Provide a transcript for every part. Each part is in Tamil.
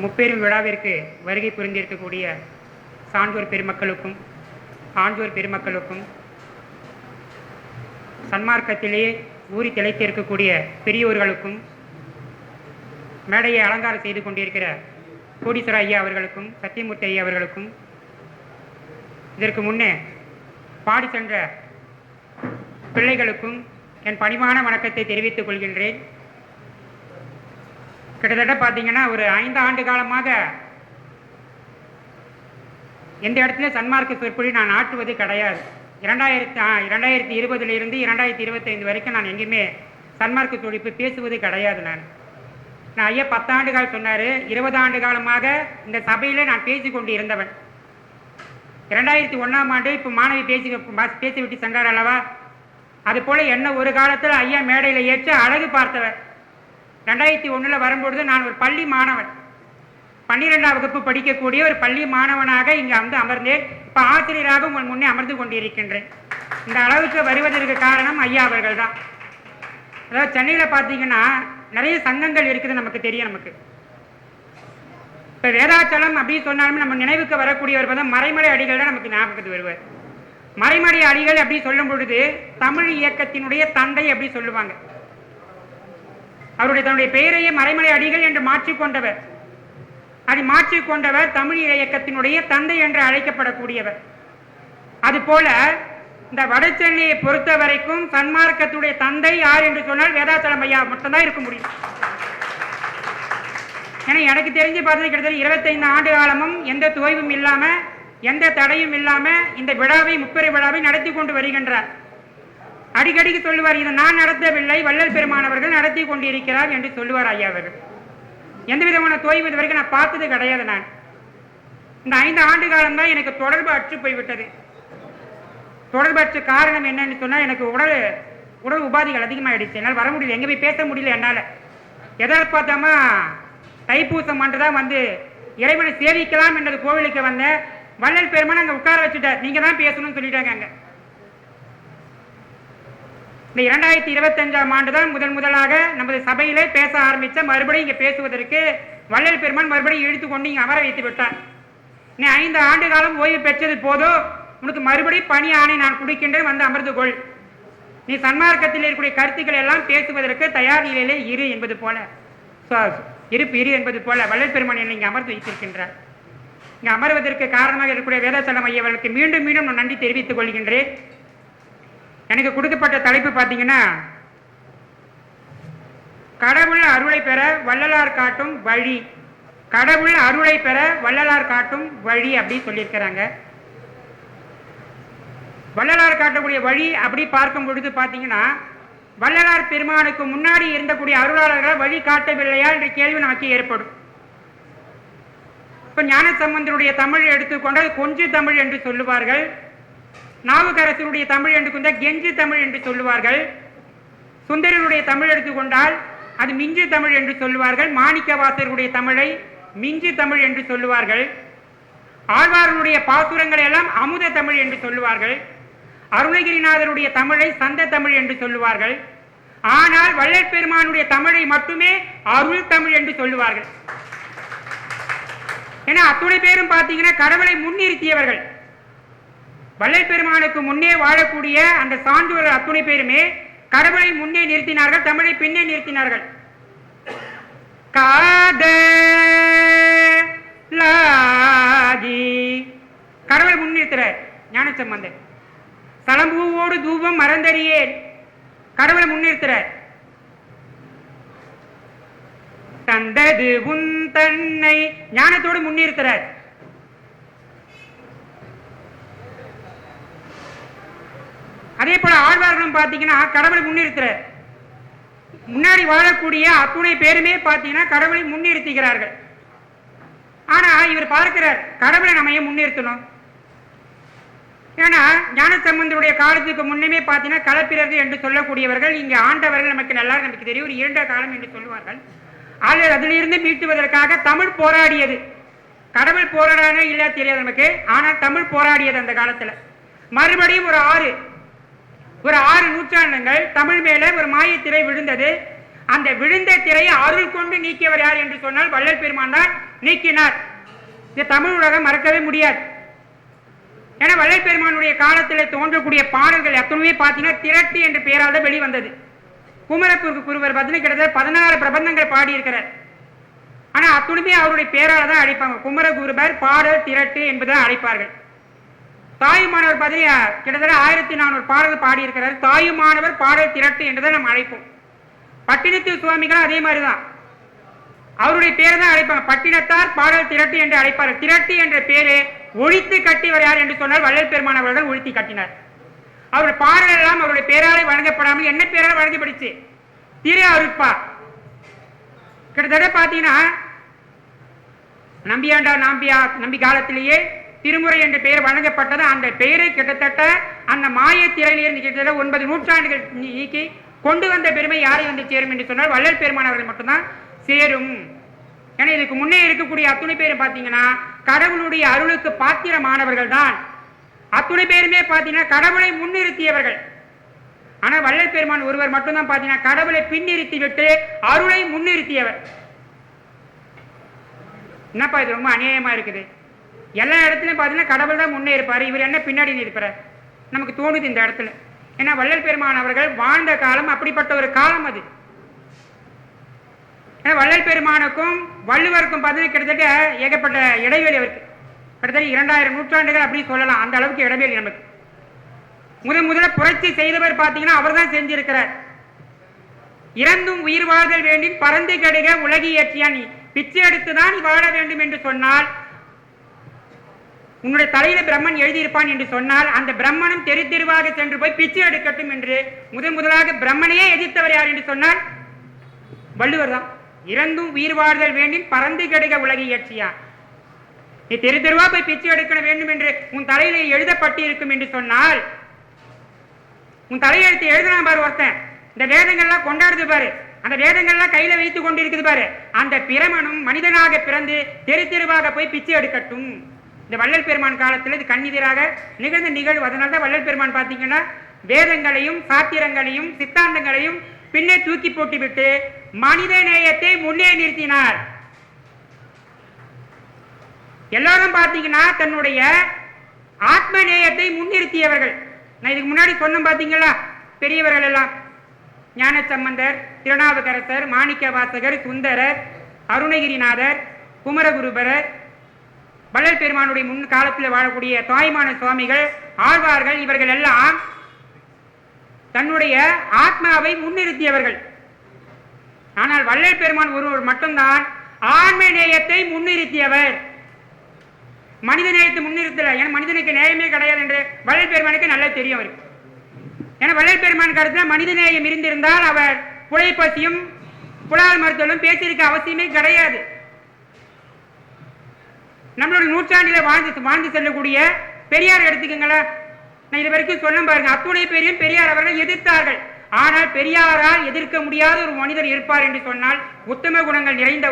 முப்பெரும் விழாவிற்கு வருகை புரிந்திருக்கக்கூடிய சான்றோர் பெருமக்களுக்கும் ஆன்றோர் பெருமக்களுக்கும் சன்மார்க்கத்திலே ஊறி திளைத்திருக்கக்கூடிய பெரியோர்களுக்கும் மேடையை அலங்காரம் செய்து கொண்டிருக்கிற கோடீஸ்வர ஐயா அவர்களுக்கும் சத்தியமூர்த்தி ஐயா அவர்களுக்கும் இதற்கு முன்னே பாடி சென்ற பிள்ளைகளுக்கும் என் பணிவான வணக்கத்தை தெரிவித்துக் கொள்கின்றேன். கிட்டத்தட்ட பார்த்தீங்கன்னா ஒரு 5 ஆண்டு காலமாக எந்த இடத்துல சன்மார்க்க சொற்பொழி நான் ஆற்றுவது கிடையாது. 2020 2025 வரைக்கும் நான் எங்கேயுமே சன்மார்க்க சொற்பொழிப்பு பேசுவது கிடையாது. நான் ஐயா 10 ஆண்டு காலம் சொன்னார். 20 ஆண்டு காலமாக இந்த சபையில் நான் பேசி கொண்டு இருந்தவன். 2001ஆம் ஆண்டு இப்போ மாணவி பேசிவிட்டு சென்றார் அல்லவா, அதுபோல் என்ன ஒரு காலத்தில் ஐயா மேடையில் ஏற்று அழகு பார்த்தவர். 2001 வரும்பொழுது நான் ஒரு பள்ளி மாணவன், 12ஆம் வகுப்பு படிக்கக்கூடிய ஒரு பள்ளி மாணவனாக இங்கே வந்து அமர்ந்தேன். இப்போ ஆசிரியராக உங்கள் முன்னே அமர்ந்து கொண்டிருக்கின்றேன். இந்த அளவுக்கு வருவதற்கு காரணம் ஐயா அவர்கள் தான். அதாவது சென்னையில் பார்த்தீங்கன்னா நிறைய சங்கங்கள் இருக்குது, நமக்கு தெரியும். நமக்கு இப்போ வேதாச்சலம் அப்படின்னு சொன்னாலுமே நம்ம நினைவுக்கு வரக்கூடியவர் பார்த்தா மறைமலை அடிகள் தான் நமக்கு ஞாபகத்துக்கு வருவார். மறைமலை அடிகள் அப்படி சொல்லும் பொழுது தமிழ் இயக்கத்தினுடைய தந்தை அப்படி சொல்லுவாங்க. அவருடைய தன்னுடைய பெயரையே மறைமலை அடிகள் என்று மாற்றிக்கொண்டவர். அதை மாற்றிக்கொண்டவர் தமிழ் இயக்கத்தினுடைய தந்தை என்று அழைக்கப்படக்கூடியவர். அதுபோல இந்த வடசென்னையை பொறுத்த வரைக்கும் சன்மார்க்கத்துடைய தந்தை யார் என்று சொன்னால் வேதாச்சலம் ஐயா மட்டும்தான் இருக்க முடியும். ஏன்னா எனக்கு தெரிஞ்சு பார்த்தது கிட்டத்தட்ட 25 ஆண்டு காலமும் எந்த தொய்வும் இல்லாம எந்த தடையும் இல்லாம இந்த விழாவை முப்பெரும் விழாவை நடத்தி கொண்டு வருகின்றார். அடிக்கடிக்கு சொல்லுவார், இதை நான் நடத்தவில்லை, வள்ளல் பெருமானவர்கள் நடத்தி கொண்டிருக்கிறார் என்று சொல்லுவார் ஐயா அவர்கள். எந்த விதமான தொய்வு இது வரைக்கும் நான் பார்த்தது கிடையாது. நான் இந்த 5 ஆண்டு காலம் தான் எனக்கு தொடர்பு அற்று போய்விட்டது. தொடர்பு அற்ற காரணம் என்னன்னு சொன்னால் எனக்கு உடல் உபாதிகள் அதிகமாகிடுச்சு. என்னால் வர முடியல, எங்கே போய் பேச முடியல. என்னால் எதாவது பார்த்தாமா தைப்பூசம் அன்று தான் வந்து இறைவனை சேவிக்கலாம் என்றது கோவிலுக்கு வந்தேன். வள்ளல் பெருமான் அங்கே உட்கார வச்சுட்டார், நீங்கள் தான் பேசணும்னு சொல்லிட்டாங்க. அங்கே இந்த 2025ஆம் ஆண்டு தான் முதலாக நமது சபையிலே பேச ஆரம்பித்த. மறுபடியும் இங்கே பேசுவதற்கு வள்ளல் பெருமான் மறுபடியும் இழுத்து கொண்டு இங்கே அமர வைத்து விட்டார். நீ 5 ஆண்டு காலம் ஓய்வு பெற்றது போதும், உனக்கு மறுபடியும் பணி ஆணை நான் கொடுக்கின்றேன், வந்து அமர்ந்து கொள். நீ சன்மார்க்கத்தில் இருக்கக்கூடிய கருத்துக்கள் எல்லாம் பேசுவதற்கு தயார் நிலையிலே இரு என்பது போல இரு என்பது போல வள்ளல் பெருமான் என்னை இங்கே அமர்ந்து வைத்திருக்கின்றார். இங்கே அமர்வதற்கு காரணமாக இருக்கக்கூடிய வேதாச்சலம் ஐயா அவர்களுக்கு மீண்டும் மீண்டும் நான் நன்றி தெரிவித்துக் கொள்கின்றேன். எனக்கு கொடுக்கப்பட்ட தலைப்பு பார்த்தீங்கன்னா கடவுள் அருளை பெற வள்ளலார் காட்டும் வழி. கடவுள் அருளை பெற வள்ளலார் காட்டும் வழி அப்படி சொல்லியிருக்கிறாங்க. வள்ளலார் காட்டக்கூடிய வழி அப்படி பார்க்கும் பொழுது பார்த்தீங்கன்னா வள்ளலார் பெருமானுக்கு முன்னாடி இருந்தக்கூடிய அருளாளர்கள் வழி காட்டவில்லையா என்ற கேள்வி நமக்கு ஏற்படும். இப்போ ஞானசம்பந்தருடைய தமிழ் எடுத்துக்கொண்டால் கொஞ்சு தமிழ் என்று சொல்லுவார்கள். நாவுக்கரசருடைய தமிழ் எடுத்துக்கொண்டால் கெஞ்சு தமிழ் என்று சொல்லுவார்கள். சுந்தரனுடைய தமிழ் எடுத்துக்கொண்டால் அது மிஞ்சு தமிழ் என்று சொல்லுவார்கள். மாணிக்கவாசருடைய தமிழை மிஞ்சு தமிழ் என்று சொல்லுவார்கள். ஆழ்வார்களுடைய பாசுரங்களை எல்லாம் அமுத தமிழ் என்று சொல்லுவார்கள். அருணகிரிநாதருடைய தமிழை சந்த தமிழ் என்று சொல்லுவார்கள். ஆனால் வள்ளல் பெருமானுடைய தமிழை மட்டுமே அருள் தமிழ் என்று சொல்லுவார்கள். ஏன்னா அத்துணை பேரும் பார்த்தீங்கன்னா கடவுளை முன்னிறுத்தியவர்கள். வள்ளல் பெருமானுக்கு முன்னே வாழக்கூடிய அந்த சான்றோர்கள் அத்துணை பேருமே கடவுளை முன்னே நிறுத்தினார்கள், தமிழை பின்னே நிறுத்தினார்கள். கடவுளை முன்னிறுத்துறார் ஞானசம்பந்தர். சலம்பூவோடு தூபம் மறந்தறியேன், கடவுளை முன்னிறுத்துறார். தந்தது உன் தன்னை ஞானத்தோடு முன்னிறுத்துறார். அதே போல ஆழ்வார்களும் பார்த்தீங்கன்னா கடவுளை முன்னிறுத்துறார். முன்னாடி வாழக்கூடிய அத்துணை பேருமே பார்த்தீங்கன்னா கடவுளை முன்னிறுத்துகிறார்கள். ஆனா இவர் பார்க்கிறார் கடவுளை நம்ம ஏன் முன்னிறுத்தணும். ஏன்னா ஞானசம்பந்தருடைய காலத்துக்கு முன்னமே பார்த்தீங்கன்னா களப்பிரது என்று சொல்லக்கூடியவர்கள் இங்கே ஆண்டவர்கள் நமக்கு நமக்கு தெரியும், ஒரு 2 காலம் என்று சொல்லுவார்கள். ஆனால் அதிலிருந்து மீட்டுவதற்காக தமிழ் போராடியது. கடவுள் போராடானே இல்ல தெரியாது நமக்கு, ஆனால் தமிழ் போராடியது அந்த காலத்துல. மறுபடியும் ஒரு 6 நூற்றாண்டுகள் தமிழ் மேல ஒரு மாயத்திரை விழுந்தது. அந்த விழுந்த திரையை அருள் கொண்டு நீக்கியவர் யார் என்று சொன்னால் வள்ளல் பெருமான் தான் நீக்கினார். இது தமிழ் உலகம் மறக்கவே முடியாது. ஏன்னா வள்ளல் பெருமானுடைய காலத்தில் தோன்றக்கூடிய பாடல்கள் எத்தனையுமே பார்த்தீங்கன்னா திரட்டு என்ற பெயரால் தான் வெளிவந்தது. குமரப்பூருக்கு குருவர் பார்த்தீங்கன்னா கிட்டத்தட்ட 16 பிரபந்தங்கள் பாடியிருக்கிறார். ஆனால் அத்துணுமே அவருடைய பெயரால் தான் அழைப்பாங்க. குமரகுருபர் பாடல் திரட்டு என்பதை அழைப்பார்கள். தாயுமானவர் பார்த்தீங்கன்னா கிட்டத்தட்ட 1400 பாடல்கள் பாடியிருக்கிறார். தாயுமானவர் பாடல் திரட்டு என்றதை நம்ம அழைப்போம். பட்டினத்து சுவாமிகளும் அதே மாதிரி தான் அவருடைய பேரை தான் அழைப்பாங்க. பட்டினத்தார் பாடல் திரட்டு என்று அழைப்பார்கள். திரட்டு என்ற பேரை ஒழித்து கட்டியவர் யார் என்று சொன்னால் வள்ளல் பெருமான் அவர்கள் ஒழித்து கட்டினார். அவருடைய பாடல் எல்லாம் அவருடைய பேராலே வழங்கப்படாமல் என்ன பேரால் வழங்கப்படிச்சு? திரு அருட்பா. கிட்டத்தட்ட பார்த்தீங்கன்னா நம்பி காலத்திலேயே திருமுறை என்ற பெயர் வழங்கப்பட்டது. அந்த பெயரை கிட்டத்தட்ட அந்த மாய திரையிலிருந்து கிட்டத்தட்ட 9 நூற்றாண்டுகள் நீக்கி கொண்டு வந்த பெருமை யாரை வந்து சேரும் என்று சொன்னால் வள்ளல் பெருமான் அவர்கள் மட்டும்தான் சேரும். ஏன்னா இதுக்கு முன்னே இருக்கக்கூடிய அத்துணை பேரும் பார்த்தீங்கன்னா கடவுளுடைய அருளுக்கு பாத்திரமானவர்கள் தான். அத்துணை பேருமே பார்த்தீங்கன்னா கடவுளை முன்னிறுத்தியவர்கள். ஆனால் வள்ளல் பெருமான் ஒருவர் மட்டும்தான் பார்த்தீங்கன்னா கடவுளை பின்னிறுத்தி விட்டு அருளை முன்னிறுத்தியவர். என்னப்பா இது ரொம்ப அநியாயமா இருக்குது. எல்லா இடத்துலையும் பார்த்தீங்கன்னா கடவுள் தான் முன்னே இருப்பார், இவர் என்ன பின்னாடி இருப்பார் நமக்கு தோணுது இந்த இடத்துல. ஏன்னா வள்ளல் பெருமான் அவர்கள் வாழ்ந்த காலம் அப்படிப்பட்ட ஒரு காலம் அது. ஏன்னா வள்ளல் பெருமானுக்கும் வள்ளுவருக்கும் பார்த்தீங்கன்னா கிட்டத்தட்ட ஏகப்பட்ட இடைவெளி அவருக்கு. கிட்டத்தட்ட 2000 நூற்றாண்டுகள் அப்படின்னு சொல்லலாம். அந்த அளவுக்கு இடைவெளி நமக்கு. முதல்ல புரட்சி செய்தவர் பார்த்தீங்கன்னா அவர் தான் செஞ்சிருக்கிறார். இறந்தும் உயிர் வாழ்தல் வேண்டும் பறந்து கெடுக உலகி ஏற்றியான், பிச்சை எடுத்துதான் வாழ வேண்டும் என்று சொன்னால், உன்னுடைய தலையில பிரம்மன் எழுதியிருப்பான் என்று சொன்னால் அந்த பிரம்மனும் தெரு தெருவாக சென்று போய் பிச்சை எடுக்கட்டும் என்று முதலாக பிரம்மனையே எதிர்த்தவர் யார் என்று சொன்னால் வள்ளுவர் தான். இறந்தும் உயிர் வாழ்தல் வேண்டும் பறந்து கெடுக உலகி இயற்றியா, நீ தெரு தெருவா போய் பிச்சை எடுக்க வேண்டும் என்று உன் தலையில எழுதப்பட்டு இருக்கும் என்று சொன்னால், உன் தலையெழுத்து எழுதலாம் பாரு ஒருத்தன், இந்த வேதங்கள்லாம் கொண்டாடுது பாரு, அந்த வேதங்கள்லாம் கையில வைத்து கொண்டு இருக்குது பாரு, அந்த பிரமனும் மனிதனாக பிறந்து தெரு தெருவாக போய் பிச்சை எடுக்கட்டும். இந்த வள்ளல் பெருமான் காலத்தில் இது கண்ணெதிராக நிகழ்ந்த நிகழ்வு. அதனால தான் வள்ளல் பெருமான் பார்த்தீங்கன்னா வேதங்களையும் சாத்திரங்களையும் சித்தாந்தங்களையும் பின்னே தூக்கி போட்டுவிட்டு மனித நேயத்தை முன்னே நிறுத்தினார். எல்லாரும் பார்த்தீங்கன்னா தன்னுடைய ஆத்ம நேயத்தை முன்னிறுத்தியவர்கள். நான் இதுக்கு முன்னாடி சொன்ன பார்த்தீங்களா, பெரியவர்கள் எல்லாம் ஞானசம்பந்தர், திருநாவுக்கரசர், மாணிக்க வாசகர், சுந்தரர், அருணகிரிநாதர், குமரகுருபரர், வள்ளல் பெருமானுடைய முன் காலத்தில் வாழக்கூடிய தாய்மான சுவாமிகள், ஆழ்வார்கள், இவர்கள் எல்லாம் தன்னுடைய ஆத்மாவை முன்னிறுத்தியவர்கள். ஆனால் வள்ளல் பெருமான் ஒருவர் மட்டும்தான் ஆன்ம நேயத்தை முன்னிறுத்தியவர். மனித நேயத்தை முன்னிறுத்தல. ஏன்னா மனிதனுக்கு நேயமே கிடையாது என்று வள்ளல் பெருமானுக்கு நல்லா தெரியும் அவருக்கு. ஏன்னா வள்ளல் பெருமான் கருத்துல மனித நேயம் இருந்திருந்தால் அவர் புழைப்பசியும் புலால் மருத்துவம் பேசியிருக்க அவசியமே கிடையாது. நம்மளுடைய நூற்றாண்டில வாழ்ந்து செல்லக்கூடிய பெரியார் எடுத்துக்கங்களா, நான் இது வரைக்கும் சொல்ல பாருங்க, அத்துணை பேரையும் பெரியார் அவர்கள் எதிர்த்தார்கள். ஆனால் பெரியாரால் எதிர்க்க முடியாத ஒரு மனிதர் இருப்பார் என்று சொன்னால், உத்தம குணங்கள் நிறைந்த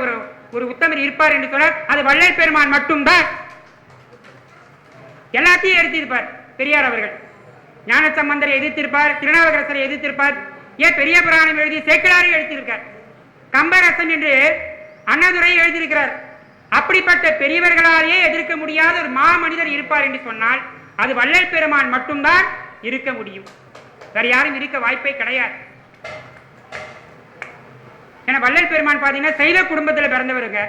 ஒரு உத்தமர் இருப்பார் என்று சொன்னால் அது வள்ளல் பெருமான் மட்டும்தான். எல்லாத்தையும் எதிர்த்திருப்பார் பெரியார் அவர்கள். ஞானசம்பந்தரை எதிர்த்திருப்பார், திருநாவுக்கரசரை எதிர்த்திருப்பார், ஏன் பெரிய புராணம் எழுதி சேக்கிழாரை எழுதியிருக்கார், கம்பரசன் என்று அண்ணாதுரை எழுதியிருக்கிறார். அப்படிப்பட்ட பெரியவர்களாலேயே எதிர்க்க முடியாத ஒரு மாமனிதர் இருப்பார் என்று சொன்னால் அது வள்ளல் பெருமான் மட்டும்தான் இருக்க முடியும். வேற யாரும் இருக்க வாய்ப்பே கிடையாது. ஏன்னா வள்ளல் பெருமான் பாத்தீங்கன்னா சைவ குடும்பத்தில் பிறந்தவருங்க.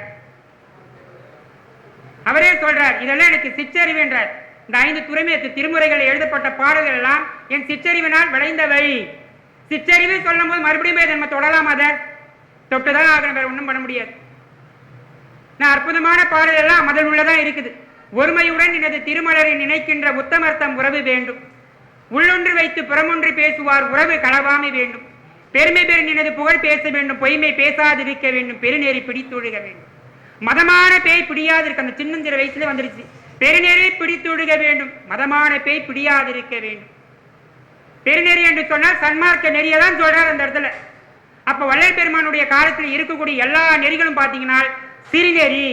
அவரே சொல்றார், இதெல்லாம் எனக்கு சிற்றறிவு என்றார். இந்த 5 துறைமுறை திருமுறைகள் எழுதப்பட்ட பாடல்கள் எல்லாம் என் சிற்றறிவினால் விளைந்தவை. சிற்றறிவு சொல்லும் போது மறுபடியும் நம்ம தொடலாம், அதை தொட்டுதான் ஆகணும், வேற ஒன்றும் பண்ண முடியாது. நான் அற்புதமான பாடல் எல்லாம் அதில் உள்ளதான் இருக்குது. ஒருமையுடன் எனது திருமலரை நினைக்கின்ற உத்தமர்த்தம் உறவு வேண்டும், உள்ளொன்று வைத்து புறமொன்று பேசுவார் உறவு களவாமை வேண்டும், பெருமை பெரு எனது புகழ் பேச வேண்டும், பொய்மை பேசாதிருக்க வேண்டும், பெருநேரி பிடித்தொழுக வேண்டும். மதமான பேய் பிடியாதிருக்க, அந்த சின்னஞ்சிறு வயசுல வந்துருச்சு, பெருநேரை பிடித்தொழுக வேண்டும், மதமான பேய் பிடியாதிருக்க வேண்டும். பெருநெறி என்று சொன்னால் சன்மார்க்க நெறியதான் சொல்றார் அந்த இடத்துல. அப்ப வள்ளல் பெருமானுடைய காலத்தில் இருக்கக்கூடிய எல்லா நெறிகளும் பார்த்தீங்கன்னா சிறுநெறி.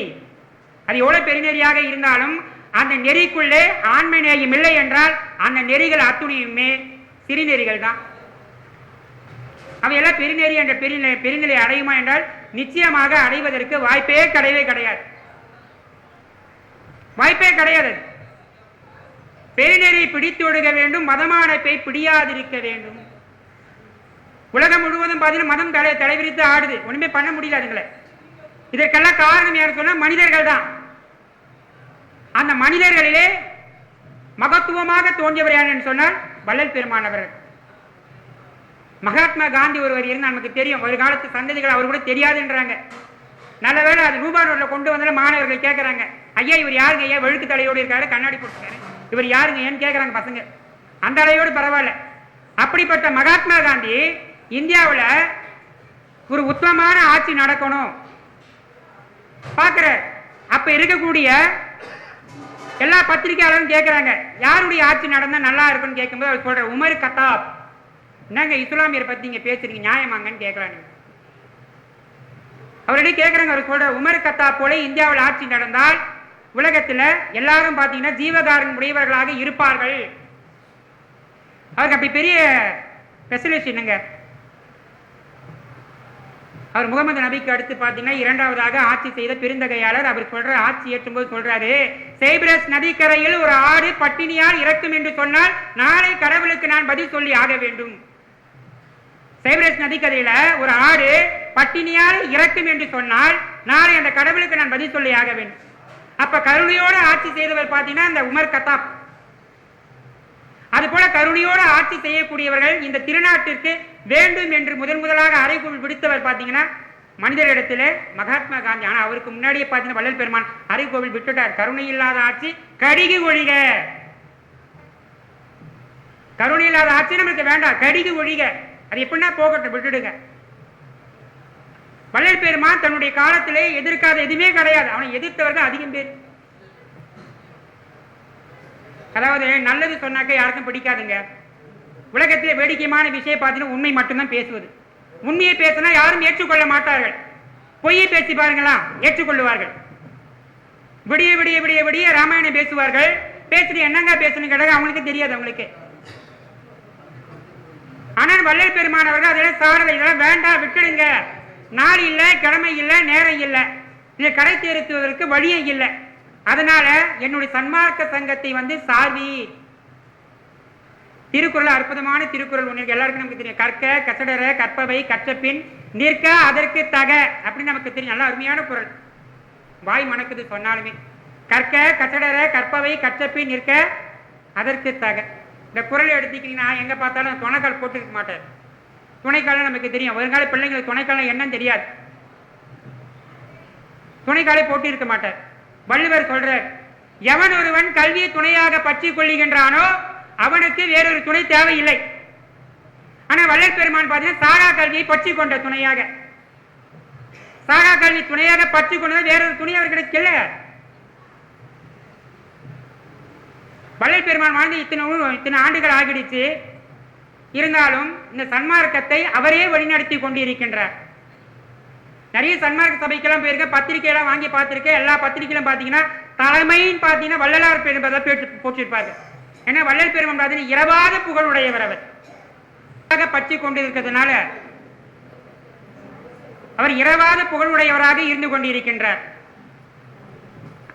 அது எவ்வளவு பெருநெறியாக இருந்தாலும் அந்த நெறிக்குள்ளே ஆன்ம நேயம் இல்லை என்றால் அந்த நெறிகள் அத்துணையுமே சிறுநெறிகள் தான். அவையெல்லாம் பெருநெறி என்ற பெருநிலை அடையுமா என்றால் நிச்சயமாக அடைவதற்கு வாய்ப்பே கிடையாது. வாய்ப்பே கிடையாது. பெருநெறி பிடித்து ஒடுக வேண்டும், மதமானப்பை பிடியாதிருக்க வேண்டும். உலகம் முழுவதும் பார்த்தீங்கன்னா மதம் தலைவிரித்து ஆடுது, ஒண்ணுமே பண்ண முடியல அதுங்களை. இதற்கெல்லாம் காரணம் யார் சொன்னா மனிதர்கள் தான். அந்த மனிதர்களிலே மகத்துவமாக தோன்றியவர் யார் என்று சொன்னால் வள்ளல் பெருமான் அவர்கள். மகாத்மா காந்தி ஒருவர் இருந்து நமக்கு தெரியும், ஒரு காலத்து சந்ததிகள் அவர் கூட தெரியாதுன்றாங்க. நல்லவேளை அது ரூபா நோட்டில் கொண்டு வந்தாலும் மாணவர்கள் கேட்கறாங்க, ஐயா இவர் யாருங்க ஐயா, வெளுக்கு தலையோடு இருக்காரு, கண்ணாடி போட்டுருக்காரு, இவர் யாருங்க ஏன்னு கேட்கறாங்க பசங்க. அந்த அளவோடு பரவாயில்ல. அப்படிப்பட்ட மகாத்மா காந்தி இந்தியாவில் ஒரு உத்தமமான ஆட்சி நடக்கணும் பார்க்கிற. அப்ப இருக்கக்கூடிய எல்லா பத்திரிகையாளரும் கேட்கிறாங்க, யாருடைய ஆட்சி நடந்தா நல்லா இருக்குன்னு கேட்கும்போது அவர் சொல்ற உமர் கத்தாப். என்னங்க இஸ்லாமியர் பத்தி நீங்க பேசுறீங்க நியாயமாங்கன்னு கேட்கிறாங்க. அவரிடையே கேட்கிறாங்க, அவர் சொல்ற உமர் கத்தாப் போல இந்தியாவில் ஆட்சி நடந்தால் உலகத்துல எல்லாரும் பாத்தீங்கன்னா ஜீவகாரன் உடையவர்களாக இருப்பார்கள். அவருக்கு அப்படி பெரிய ஸ்பெஷலிஸ்ட் என்னங்க. அவர் முகமது நபிக்கு அடுத்து பாத்தீங்கன்னா இரண்டாவதாக ஆட்சி செய்த பெருந்தகையாளர். அவர் சொல்ற ஆட்சி ஏற்றும்போது சொல்றாரு, சைப்ரஸ் நதிக்கரையில் ஒரு ஆடு பட்டினியால் இறக்கும் என்று சொன்னால் நாளை கடவுளுக்கு நான் பதில் சொல்லி ஆக வேண்டும். சைப்ரஸ் நதிக்கரையில ஒரு ஆடு பட்டினியால் இறக்கும் என்று சொன்னால் நாளை அந்த கடவுளுக்கு நான் பதில் சொல்லி ஆக வேண்டும். அப்ப கருணையோடு ஆட்சி செய்தவர் பாத்தீங்கன்னா இந்த உமர் கத்தாப். அது போல கருணையோடு ஆட்சி செய்யக்கூடியவர்கள் இந்த திருநாட்டிற்கு வேண்டும் என்று முதலாக அறைகூவல் விடுத்தவர் பாத்தீங்கன்னா மனிதரிடத்திலே மகாத்மா காந்தி. ஆனா அவருக்கு முன்னாடியே பாத்தீங்கன்னா வள்ளல் பெருமான் அறைகூவல் விட்டுட்டார், கருணை இல்லாத ஆட்சி கடிகு ஒழிக. கருணை இல்லாத ஆட்சி நமக்கு வேண்டாம், கடிகு ஒழிக. அது எப்படின்னா போகட்டும், விட்டுடுங்க. வள்ளல் பெருமான் தன்னுடைய காலத்திலே எதிர்க்காத எதுவுமே கிடையாது, அவனை எதிர்த்தவர்கள் அதிகம் பேர். அதாவது நல்லது சொன்னாக்க யாருக்கும் பிடிக்காதுங்க. உலகத்தில் வேடிக்கையான விஷயம் பார்த்தீங்கன்னா உண்மை மட்டும்தான் பேசுவது. உண்மையை பேசினா யாரும் ஏற்றுக்கொள்ள மாட்டார்கள். பொய்யை பேசி பாருங்களா, ஏற்றுக்கொள்ளுவார்கள். விடிய விடிய விடிய விடிய ராமாயணம் பேசுவார்கள். பேசிட்டு என்னங்க பேசணும் கேட்டாங்க, அவங்களுக்கு தெரியாது அவங்களுக்கு. ஆனால் வள்ளல் பெருமானவர்கள் அதெல்லாம் சாரலை, இதெல்லாம் வேண்டாம் விட்டுடுங்க, நாள் இல்லை, கிழமை இல்லை, நேரம் இல்லை, இதை கடை தேர்த்துவதற்கு வழியே இல்லை, அதனால என்னுடைய சன்மார்க்க சங்கத்தை சார்வி. திருக்குறள் அற்புதமான திருக்குறள் ஒன்று எல்லாருக்கும் நமக்கு தெரியும். கற்க கசடர கற்பவை கற்றபின் நிற்க அதற்கு தக அப்படின்னு நமக்கு தெரியும். நல்ல அருமையான குறள், வாய் மணக்குது சொன்னாலுமே. கற்க கசடர கற்பவை கற்றபின் நிற்க அதற்கு தக. இந்த குறளை எடுத்துக்கிட்டீங்கன்னா எங்க பார்த்தாலும் துணைக்கால் போட்டு இருக்க மாட்டார். துணைக்காலம் நமக்கு தெரியும், வருங்கால பிள்ளைங்களுக்கு துணைக்காலம் என்னன்னு தெரியாது, துணைக்காலை போட்டு இருக்க மாட்டார். வள்ளுவர் சொல்றார், எவன் ஒருவன் கல்வியை துணையாக பற்றி கொள்ளுகின்றானோ அவனுக்கு வேறொரு துணை தேவையில்லை. ஆனா வள்ளல் பெருமான் பார்த்தீங்கன்னா சாரா கல்வியை பற்றி கொண்ட துணையாக, சாரா கல்வி துணையாக பற்றி கொண்டது வேறொரு துணை அவர்களுக்கு இல்லை. வள்ளல் பெருமான் வாழ்ந்து இத்தனை ஆண்டுகள் ஆகிடுச்சு, இருந்தாலும் இந்த சன்மார்க்கத்தை அவரே வழிநடத்தி கொண்டிருக்கின்றார். நிறைய சன்மார்க்க சபைக்கெல்லாம் போயிருக்க, பத்திரிகையெல்லாம் வாங்கி பார்த்திருக்கேன். எல்லா பத்திரிகையிலும் பார்த்தீங்கன்னா தலைமைன்னு பார்த்தீங்கன்னா வள்ளலார் பெருமாள் போட்டிருப்பாங்க. ஏன்னா வள்ளல் பெருமான் பார்த்தீங்கன்னா இரவாத புகழுடையவர். அவர் பற்றி கொண்டிருக்கிறதுனால அவர் இரவாத புகழுடையவராக இருந்து கொண்டிருக்கின்றார்.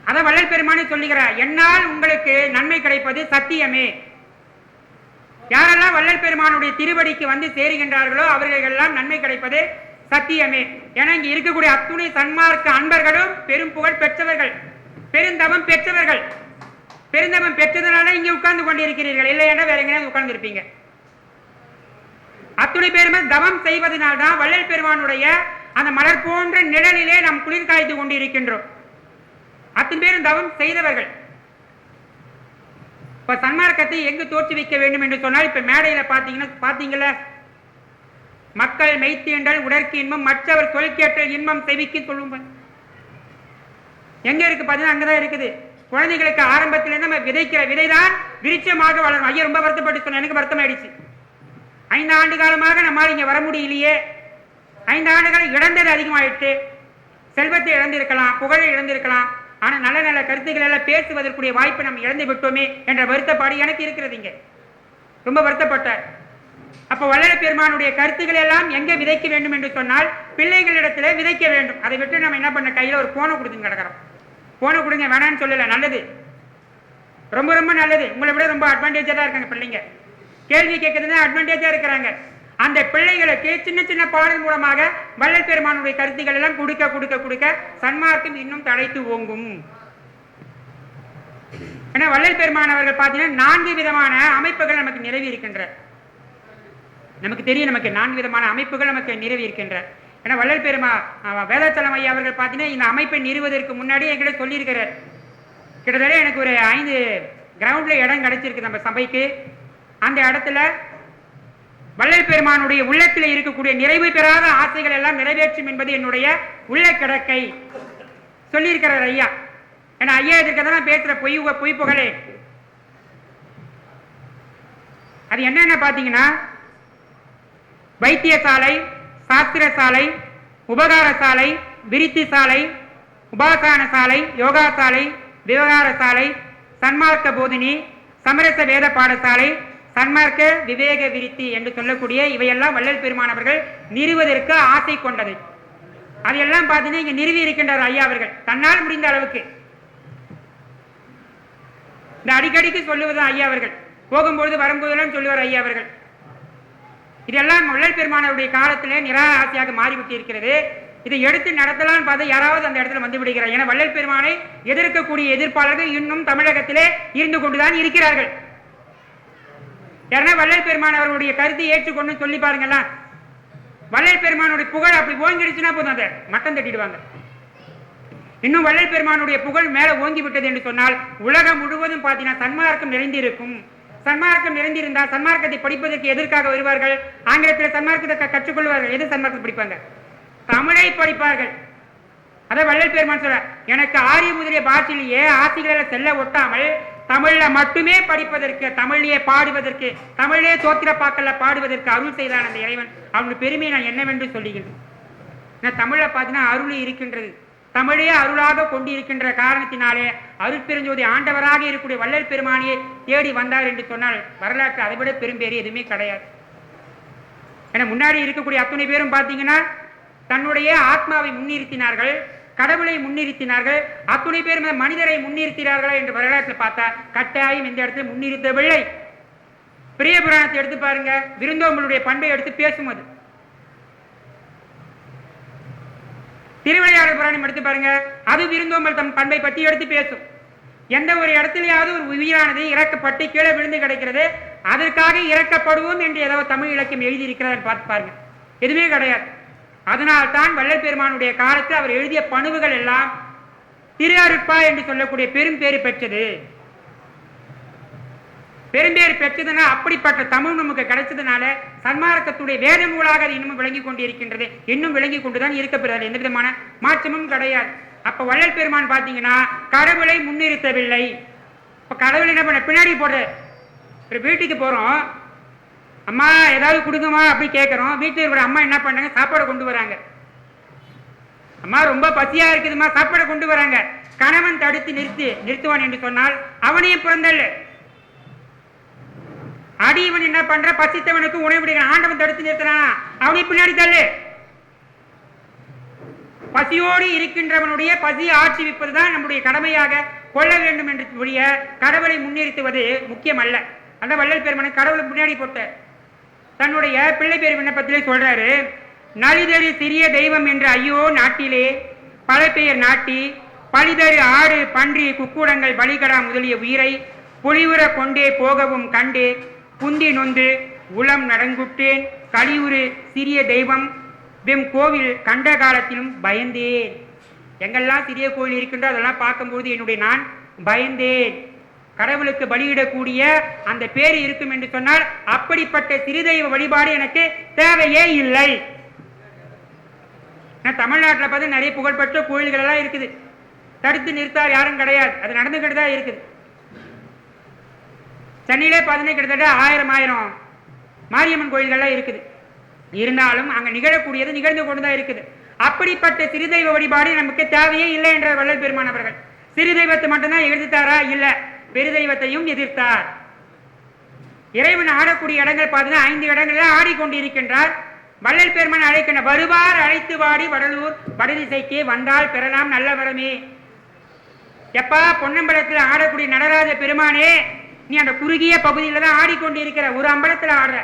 அதை வள்ளல் பெருமானே சொல்லுகிறார், என்னால் உங்களுக்கு நன்மை கிடைப்பது சத்தியமே. யாரெல்லாம் வள்ளல் பெருமானுடைய திருவடிக்கு சேருகின்றார்களோ அவர்களெல்லாம் நன்மை கிடைப்பது சத்தியமே. ஏன்னா இங்க இருக்கக்கூடிய அத்துணை சன்மார்க்க அன்பர்களும் பெரும் புகழ் பெற்றவர்கள், பெருந்தவம் பெற்றவர்கள். பெருந்தவம் பெற்றதுனால இங்க உட்கார்ந்து கொண்டிருக்கிறீர்கள், இல்லை என்றால் வேற எங்கேயாவது உட்கார்ந்து இருப்பீங்க. அத்துணை பேருமே தவம் செய்வதனால்தான் வள்ளல் பெருமானுடைய அந்த மலர் போன்ற நிழலிலே நாம் குளிர் காய்ந்து கொண்டிருக்கின்றோம். அத்தனை பேரும் தவம் செய்தவர்கள். இப்ப சன்மார்க்கத்தை எங்கு தோற்றி வைக்க வேண்டும் என்று சொன்னால், இப்ப மேடையில பாத்தீங்களா, மக்கள் மெய்த்தீண்டல் உடற்கு இன்பம் மற்றவர் சொல் கேட்டல் இன்பம் செவிக்கு சொல்லுங்கள். எங்க இருக்கு பாத்தீங்கன்னா அங்கதான் இருக்குது. குழந்தைகளுக்கு ஆரம்பத்திலிருந்து நம்ம விதைக்கிற விதைதான் விருட்சமாக வளரும். ஐயா ரொம்ப வருத்தப்பட்டு சொன்ன, எனக்கு வருத்தம் ஆயிடுச்சு. 5 ஆண்டு காலமாக நம்மால் இங்க வர முடியலையே. 5 ஆண்டுகள் இழந்தது அதிகமாயிட்டு, செல்வத்தை இழந்திருக்கலாம், புகழை இழந்திருக்கலாம், ஆனா நல்ல நல்ல கருத்துக்கள் எல்லாம் பேசுவதற்குரிய வாய்ப்பை நம்ம இழந்து விட்டோமே என்ற வருத்தப்பாடு எனக்கு இருக்கிறது. இங்க ரொம்ப வருத்தப்பட்டார். அப்ப அப்ப வள்ளல் பெருமானுடைய கருத்துக்களை எல்லாம் எங்க விதைக்க வேண்டும் என்று சொன்னால் பிள்ளைகளிடத்துல விதைக்க வேண்டும். அதை விட்டு நம்ம என்ன பண்ண, கையில ஒரு போனை கொடுத்து கிடக்கிறோம். போனை கொடுங்க வேணான்னு சொல்லல, நல்லது, ரொம்ப ரொம்ப நல்லது. உங்களை விட ரொம்ப அட்வான்டேஜா தான் இருக்காங்க பிள்ளைங்க. கேள்வி கேட்கறதுதான் அட்வான்டேஜா இருக்கிறாங்க. அந்த பிள்ளைகளுக்கு சின்ன சின்ன பாடல் மூலமாக வள்ளல் பெருமானுடைய கருத்துக்கள் எல்லாம் கொடுக்க கொடுக்க கொடுக்க சன்மார்க்கம் இன்னும் தழைத்து ஓங்கும். ஏன்னா வள்ளல் பெருமான் அவர்கள் பார்த்தீங்கன்னா 4 விதமான அமைப்புகள் நமக்கு நிறுவி இருக்கின்ற, நமக்கு தெரியும், நமக்கு 4 விதமான அமைப்புகள் நமக்கு நிறுவி இருக்கின்ற. ஏன்னா வள்ளல் பெருமா வேதாச்சலம் ஐயா அவர்கள் பார்த்தீங்கன்னா இந்த அமைப்பை நிறுவதற்கு முன்னாடி என்கிட்ட சொல்லியிருக்கிறார். கிட்டத்தட்ட எனக்கு ஒரு 5 கிரவுண்ட்ல இடம் கிடைச்சிருக்கு நம்ம சபைக்கு. அந்த இடத்துல வள்ளல் பெருமானுடைய உள்ளத்தில் இருக்கக்கூடிய நிறைவு பெறாத ஆசைகள் எல்லாம் நிறைவேற்றும் என்பது என்னுடைய உள்ள கிடக்கை சொல்லியிருக்கிறார் ஐயா. ஏன்னா ஐயா இதற்கதான் பேசுற பொய் புகழே. அது என்னென்ன பாத்தீங்கன்னா, வைத்தியசாலை, சாஸ்திர சாலை, உபகார சாலை, விருத்தி சாலை, உபாசான சாலை, யோகா சாலை, விவகார சாலை, சன்மார்க்க போதினி, சமரச வேத பாடசாலை, சன்மார்க்க விவேக விருத்தி என்று சொல்லக்கூடிய இவையெல்லாம் வள்ளல் பெருமானவர்கள் நிறுவதற்கு ஆசை கொண்டது. அதையெல்லாம் பார்த்தீங்கன்னா இங்க நிறுவி இருக்கின்றார் ஐயா அவர்கள் தன்னால் முடிந்த அளவுக்கு. இந்த அடிக்கடிக்கு சொல்லுவதுதான் ஐயா அவர்கள், போகும்பொழுது வரும்போதெல்லாம் சொல்லுவார் ஐயா அவர்கள். இதெல்லாம் வள்ளல் பெருமானவருடைய காலத்திலே நிராக ஆசையாக மாறிவிட்டு இருக்கிறது. இதை எடுத்து நடத்தலாம் பார்த்தா யாராவது அந்த இடத்துல வந்து விடுகிறார். ஏன்னா வள்ளல் பெருமானை எதிர்க்கக்கூடிய எதிர்ப்பாளர்கள் இன்னும் தமிழகத்திலே இருந்து கொண்டுதான் இருக்கிறார்கள். யாரா வள்ளல் பெருமான் அவர்களுடைய கருத்தை ஏற்றுக்கொண்டு சொல்லி பாருங்களா. வள்ளல் பெருமானுடைய புகழ் அப்படி ஓங்கிடுச்சுன்னா போதும், அதை மட்டம் தட்டிடுவாங்க. இன்னும் வள்ளல் பெருமானுடைய புகழ் மேல ஓங்கி விட்டது என்று சொன்னால் உலகம் முழுவதும் பார்த்தீங்கன்னா சன்மார்க்கம் நிறைந்திருக்கும். சன்மார்க்கம் நிறைந்திருந்தால் சன்மார்க்கத்தை படிப்பதற்கு எதற்காக வருவார்கள்? ஆங்கிலத்தில் சன்மார்க்கத்தை கற்றுக்கொள்வார்கள். எது சன்மார்க்கத்தை படிப்பாங்க? தமிழை படிப்பார்கள். அதை வள்ளல் பெருமான் சொல்ற, எனக்கு ஆரிய முதலிய பாஷையிலேயே ஆசிகளை செல்ல ஒட்டாமல் தமிழ்ல மட்டுமே படிப்பதற்கு, தமிழையே பாடுவதற்கு, தமிழே தோத்திர பாக்கல்ல பாடுவதற்கு அருள் செய்தான் அந்த இறைவன். அவனுடைய பெருமையை நான் என்னவென்று சொல்லுகிறேன். தமிழை பார்த்தீங்கன்னா அருள் இருக்கின்றது. தமிழே அருளாக கொண்டு இருக்கின்ற காரணத்தினாலே அருட்பெருஞ்சோதி ஆண்டவராக இருக்கக்கூடிய வள்ளல் பெருமானியை தேடி வந்தார் என்று சொன்னால் வரலாற்று அதை விட பெரும்பேறு எதுவுமே கிடையாது. ஏன்னா முன்னாடி இருக்கக்கூடிய அத்தனை பேரும் பார்த்தீங்கன்னா தன்னுடைய ஆத்மாவை முன்னிறுத்தினார்கள், கடவுளை முன்னிறுத்தினார்கள். அத்துணை பேர் மனிதரை முன்னிறுத்தினார்களா என்று வரலாற்றில் பார்த்தா கட்டாயம் இந்த இடத்துல முன்னிறுத்தவில்லை. பெரிய புராணத்தை எடுத்து பாருங்க, விருந்தோம்பலுடைய பண்பை எடுத்து பேசும். அது திருவிளையாடல் புராணம் எடுத்து பாருங்க, அது விருந்தோம்பல் தம் பண்பை பற்றி எடுத்து பேசும். எந்த ஒரு இடத்திலேயாவது ஒரு உயிரானது இறக்கப்பட்டு கீழே விழுந்து கிடைக்கிறது, அதற்காக இறக்கப்படுவோம் என்று ஏதாவது தமிழ் இலக்கியம் எழுதியிருக்கிறார் பார்த்து பாருங்க, எதுவுமே கிடையாது. அதனால்தான் வள்ளல் பெருமானுடைய காலத்தில் அவர் எழுதிய பணுவுகள் எல்லாம் திரு அருட்பா என்று சொல்லக்கூடிய பெரும் பேறு பெற்றது. பெரும்பேறு பெற்றதுனா அப்படிப்பட்ட தமிழ் நமக்கு கிடைச்சதுனால சன்மார்க்கத்துடைய வேத நூலாக அது இன்னும் விளங்கி கொண்டிருக்கின்றது, இன்னும் விளங்கி கொண்டுதான் இருக்கப்படுகிறது. எந்த விதமான மாற்றமும் கிடையாது. அப்ப வள்ளல் பெருமான் பாத்தீங்கன்னா கடவுளை முன்னிறுத்தவில்லை. இப்ப கடவுள் என்ன பண்ண, பின்னாடி போடுற ஒரு வீட்டுக்கு போறோம், அம்மா ஏதாவது கொடுங்கம்மா அப்படி கேட்கிறோம். வீட்டில் இருக்கிற அம்மா என்ன பண்ணாங்க, சாப்பாடு கொண்டு வராங்க. அம்மா ரொம்ப பசியா இருக்குதுமா, சாப்பாடு கொண்டு வராங்க. கணவன் தடுத்து நிறுத்துவான் என்று சொன்னால் அவனையும் பிறந்தல்ல. அடிவன் என்ன பண்ற, பசித்தவனுக்கு உணவு விடுகிறான். ஆண்டவன் தடுத்து நிறுத்தினானா, அவனை பின்னாடி தள்ளு. பசியோடு இருக்கின்றவனுடைய பசியை ஆட்சிவிப்பதுதான் நம்முடைய கடமையாக கொள்ள வேண்டும் என்று கூடிய கடவுளை முன்னிறுத்துவது முக்கியம் அல்ல. அந்த வள்ளல் பெருமனை கடவுளை முன்னாடி போட்ட தன்னுடைய பிள்ளை பேர் விண்ணப்பத்திலே சொல்றாரு, நலிதரு சிறிய தெய்வம் என்று ஐயோ நாட்டிலே பல பெயர் நாட்டி பழிதரு ஆடு பன்றி குக்குடங்கள் பலிகடா முதலிய உயிரை புலிவுற கொண்டே போகவும் கண்டு குந்தி நொந்து உளம் நடங்குட்டேன். கலியுறு சிறிய தெய்வம் வெம் கோவில் கண்ட காலத்திலும் பயந்தேன். எங்கெல்லாம் சிறிய கோவில் இருக்கின்றோ அதெல்லாம் பார்க்கும்போது என்னுடைய நான் பயந்தேன். கடவுளுக்கு பலியிடக்கூடிய அந்த பேர் இருக்கும் என்று சொன்னால் அப்படிப்பட்ட சிறுதெய்வ வழிபாடு எனக்கு தேவையே இல்லை. தமிழ்நாட்டில் பார்த்து நிறைய புகழ்பெற்ற கோயில்கள் எல்லாம் இருக்குது, தடுத்து நிறுத்தார் யாரும் கிடையாது, அது நடந்துகிட்டு தான் இருக்குது. சென்னையிலே பார்த்தீங்கன்னா கிட்டத்தட்ட 1000 மாரியம்மன் கோயில்கள்லாம் இருக்குது. இருந்தாலும் அங்க நிகழக்கூடியது நிகழ்ந்து கொண்டுதான் இருக்குது. அப்படிப்பட்ட சிறுதெய்வ வழிபாடு நமக்கு தேவையே இல்லை என்ற வள்ளல் பெருமான் அவர்கள் சிறு தெய்வத்தை மட்டும்தான் எதிர்த்தாரா? இல்ல, பெருதெய்வத்தையும் எதிர்த்தார். இறைவன் ஆடக்கூடிய இடங்கள் பார்த்தீங்கன்னா 5 இடங்களில் ஆடிக்கொண்டிருக்கின்றார். வள்ளல் பெருமான் அழைக்கின்ற வருவார் அழைத்து வாடி வடலூர் வடதிசைக்கு வந்தால் பெறலாம் நல்ல வரமே. எப்பா பொன்னம்பலத்தில் ஆடக்கூடிய நடராஜ பெருமானே, நீ அந்த குறுகிய பகுதியில் தான் ஆடிக்கொண்டிருக்கிற. ஒரு அம்பலத்தில் ஆடுற,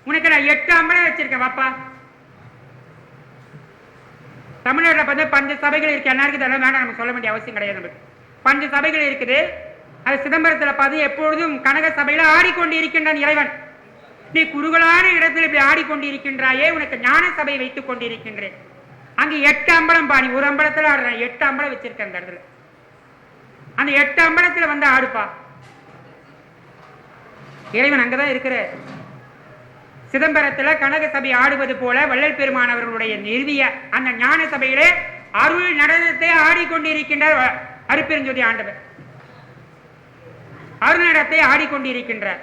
உனக்கு நான் 8 அம்பலம் வச்சிருக்கேன் வாப்பா. தமிழ்நாட்டில் பார்த்து 5 சபைகள் இருக்கு. எல்லாருக்கும் இதெல்லாம் வேண்டாம், நமக்கு சொல்ல வேண்டிய அவசியம் கிடையாது. நமக்கு 5 சபைகள் இருக்குது. அது சிதம்பரத்தில் பார்த்து எப்பொழுதும் கனக சபையில ஆடிக்கொண்டிருக்கின்றான் இறைவன். நீ குறுகலான இடத்தில் இப்படி ஆடிக்கொண்டிருக்கின்றாயே, உனக்கு ஞான சபை வைத்துக் கொண்டிருக்கின்றேன். அங்க 8 அம்பலம் பாடி, ஒரு அம்பலத்தில் ஆடுறேன், 8 அம்பலம் வச்சிருக்கேன் அந்த இடத்துல. அந்த 8 அம்பலத்தில் வந்து ஆடுப்பா. இறைவன் அங்கதான் இருக்கிற. சிதம்பரத்துல கனக சபை ஆடுவது போல வள்ளல் பெருமான் அவர்களுடைய நிறுவிய அந்த ஞான சபையிலே அருள் நடனத்தை ஆடிக்கொண்டிருக்கின்றார் அருட்பெருஞ்சோதி ஆண்டவர். அருள் நடத்தை ஆடிக்கொண்டிருக்கின்றார்.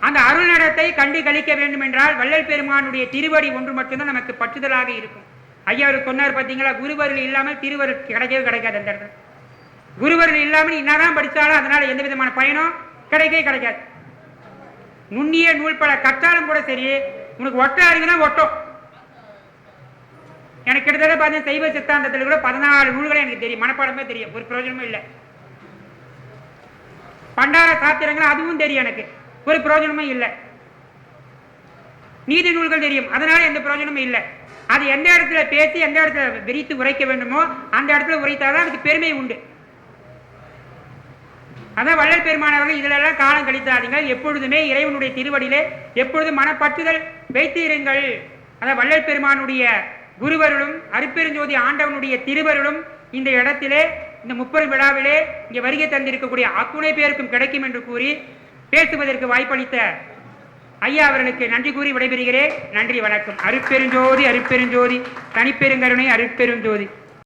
அந்த அருள் நடத்தை கண்டு கழிக்க வேண்டும் என்றால் வள்ளல் பெருமானுடைய திருவடி ஒன்று மட்டும்தான் நமக்கு பற்றுதலாக இருக்கும். ஐயா அவர் சொன்னார் பார்த்தீங்களா, குருவருள் இல்லாமல் திருவருள் கிடைக்கவே கிடைக்காது. அந்த இடத்துல குருவருள் இல்லாமல் என்னதான் படித்தாலும் அதனால எந்த விதமான பயனும் கிடைக்கவே கிடைக்காது. நுண்ணிய நூல் பல கற்றாலும் கூட சரி, உனக்கு ஒட்டா இருக்குன்னா ஒட்டும். எனக்கு கிட்டத்தட்ட பார்த்தீங்கன்னா சைவ சித்தாந்தத்தில் கூட 14 நூல்களை எனக்கு தெரியும், மனப்பாடமே தெரியும், ஒரு பிரயோஜனமும் இல்லை. பண்டார சாத்திரங்கள் அதுவும் தெரியும், எனக்கு ஒரு பிரயோஜனமும் இல்லை. நீதி நூல்கள் தெரியும், அதனால எந்த பிரயோஜனமும் இல்லை. அது எந்த இடத்துல பேசி எந்த இடத்துல விரித்து உரைக்க வேண்டுமோ அந்த இடத்துல உரைத்தாதான் அதுக்கு பெருமை உண்டு. அதான் வள்ளல் பெருமானவர்கள் இதிலெல்லாம் காலம் கழித்தாதீங்க. எப்பொழுதுமே இறைவனுடைய திருவடியிலே எப்பொழுதும் மனப்பற்றுதல் வைத்து இருங்கள். அதான் வள்ளல் பெருமானுடைய குருவருளும் அருட்பெருஞ்சோதி ஆண்டவனுடைய திருவருளும் இந்த இடத்திலே இந்த முப்பெரும் விழாவிலே இங்கே வருகை தந்திருக்கக்கூடிய அத்துணை பேருக்கும் கிடைக்கும் என்று கூறி பேசுவதற்கு வாய்ப்பளித்த ஐயா அவர்களுக்கு நன்றி கூறி விடைபெறுகிறேன். நன்றி, வணக்கம். அருட்பெருஞ்சோதி அருட்பெருஞ்சோதி தனிப்பெருங்கருணை அருட்பெருஞ்சோதி.